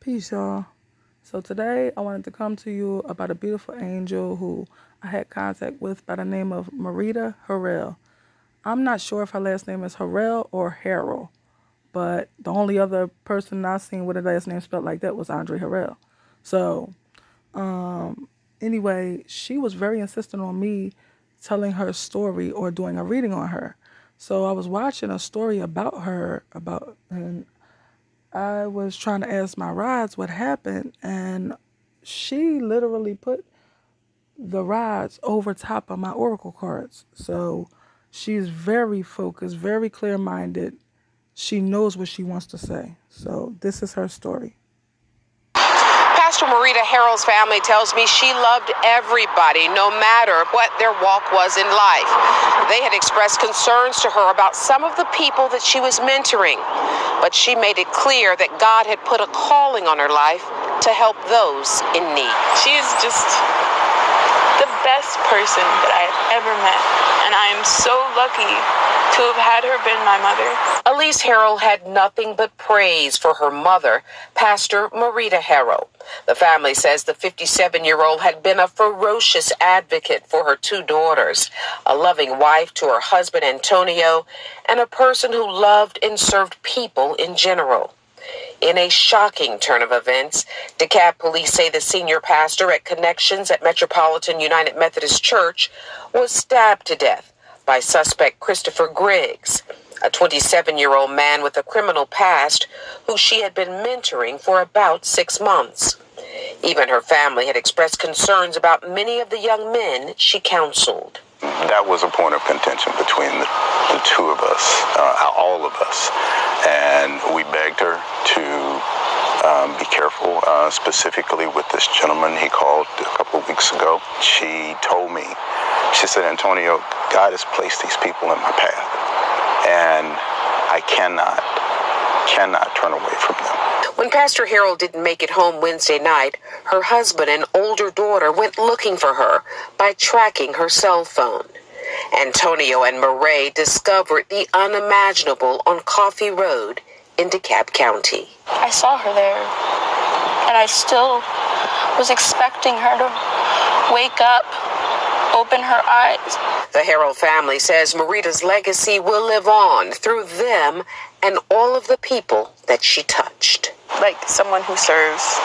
Peace, y'all. So today I wanted to come to you about a beautiful angel who I had contact with by the name of Marita Harrell. I'm not sure if her last name is Harrell or Harrell, but the only other person I seen with a last name spelled like that was Andre Harrell. So anyway, she was very insistent on me telling her story or doing a reading on her. So I was watching a story about her, and I was trying to ask my rods what happened, and she literally put the rods over top of my oracle cards. So she's very focused, very clear-minded. She knows what she wants to say. So this is her story. Pastor Marita Harrell's family tells me she loved everybody, no matter what their walk was in life. They had expressed concerns to her about some of the people that she was mentoring, but she made it clear that God had put a calling on her life to help those in need. She is just the best person that I have ever met, and I am so lucky to have had her been my mother. Elise Harrell had nothing but praise for her mother, Pastor Marita Harrell. The family says the 57-year-old had been a ferocious advocate for her two daughters, a loving wife to her husband Antonio, and a person who loved and served people in general. In a shocking turn of events, DeKalb police say the senior pastor at Connections at Metropolitan United Methodist Church was stabbed to death by suspect Christopher Griggs, a 27-year-old man with a criminal past who she had been mentoring for about 6 months. Even her family had expressed concerns about many of the young men she counseled. That was a point of contention between the two of us, all of us. And we begged her to be careful, specifically with this gentleman he called a couple of weeks ago. She told me, she said, Antonio, God has placed these people in my path, and I cannot turn away from them. When Pastor Harrell didn't make it home Wednesday night, her husband and older daughter went looking for her by tracking her cell phone. Antonio and Murray discovered the unimaginable on Coffee Road in DeKalb County. I saw her there, and I still was expecting her to wake up, open her eyes. The Harrell family says Marita's legacy will live on through them and all of the people that she touched. Like someone who serves,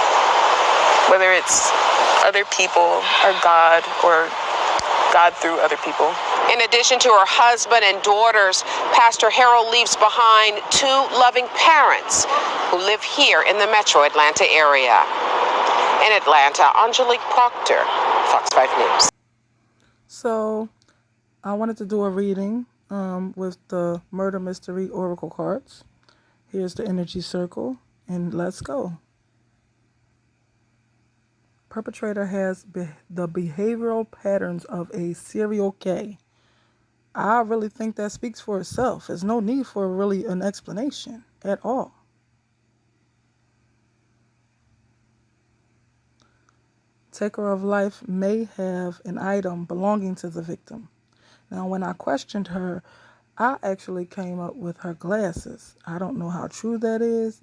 whether it's other people or God through other people. In addition to her husband and daughters, Pastor Harrell leaves behind two loving parents who live here in the metro Atlanta area. In Atlanta, Angelique Proctor, Fox 5 News. So I wanted to do a reading with the Murder Mystery Oracle cards. Here's the energy circle, and let's go. Perpetrator has the behavioral patterns of a serial K. I really think that speaks for itself. There's no need for really an explanation at all. Taker of life may have an item belonging to the victim. Now, when I questioned her, I actually came up with her glasses. I don't know how true that is,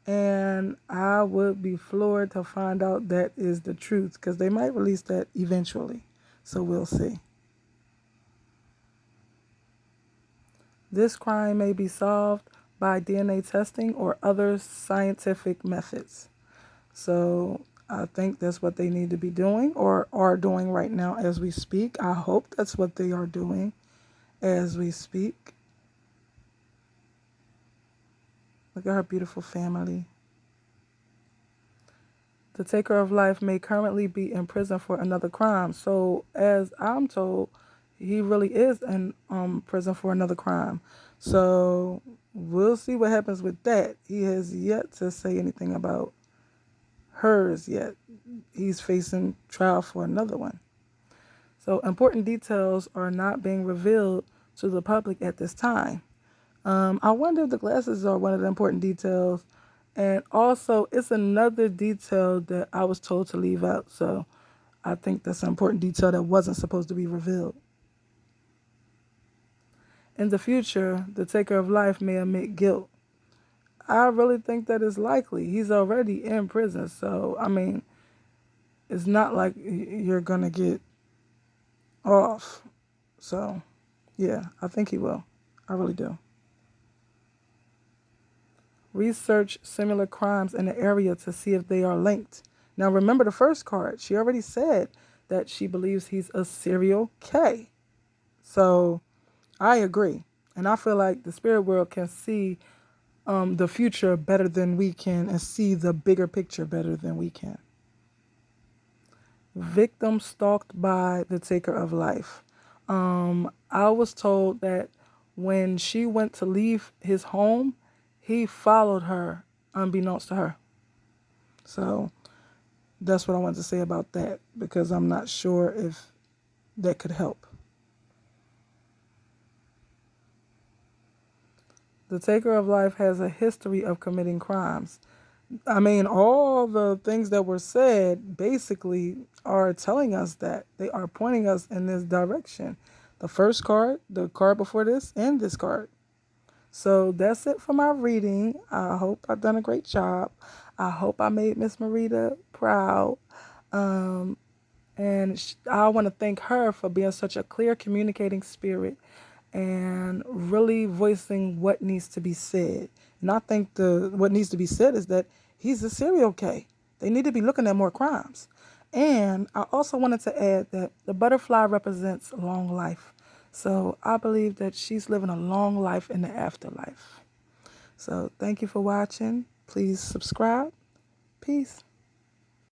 and I would be floored to find out that is the truth, because they might release that eventually. So we'll see. This crime may be solved by DNA testing or other scientific methods. So I think that's what they need to be doing or are doing right now as we speak. I hope that's what they are doing as we speak. Look at her beautiful family. The taker of life may currently be in prison for another crime. So as I'm told, he really is in prison for another crime. So we'll see what happens with that. He has yet to say anything about hers yet. He's facing trial for another one. So important details are not being revealed to the public at this time. I wonder if the glasses are one of the important details. And also, it's another detail that I was told to leave out. So I think that's an important detail that wasn't supposed to be revealed. In the future, the taker of life may admit guilt. I really think that it's likely. He's already in prison. So, I mean, it's not like you're going to get off. So, yeah, I think he will. I really do. Research similar crimes in the area to see if they are linked. Now, remember the first card. She already said that she believes he's a serial K. So, I agree. And I feel like the spirit world can see the future better than we can and see the bigger picture better than we can. Victim stalked by the taker of life. I was told that when she went to leave his home, he followed her unbeknownst to her. So that's what I wanted to say about that because I'm not sure if that could help. The taker of life has a history of committing crimes. I mean, all the things that were said basically are telling us that they are pointing us in this direction. The first card, the card before this, and this card. So that's it for my reading. I hope I've done a great job. I hope I made Miss Marita proud. And I want to thank her for being such a clear communicating spirit and really voicing what needs to be said. And I think what needs to be said is that he's a serial K. They need to be looking at more crimes. And I also wanted to add that the butterfly represents long life. So I believe that she's living a long life in the afterlife. So thank you for watching. Please subscribe. Peace.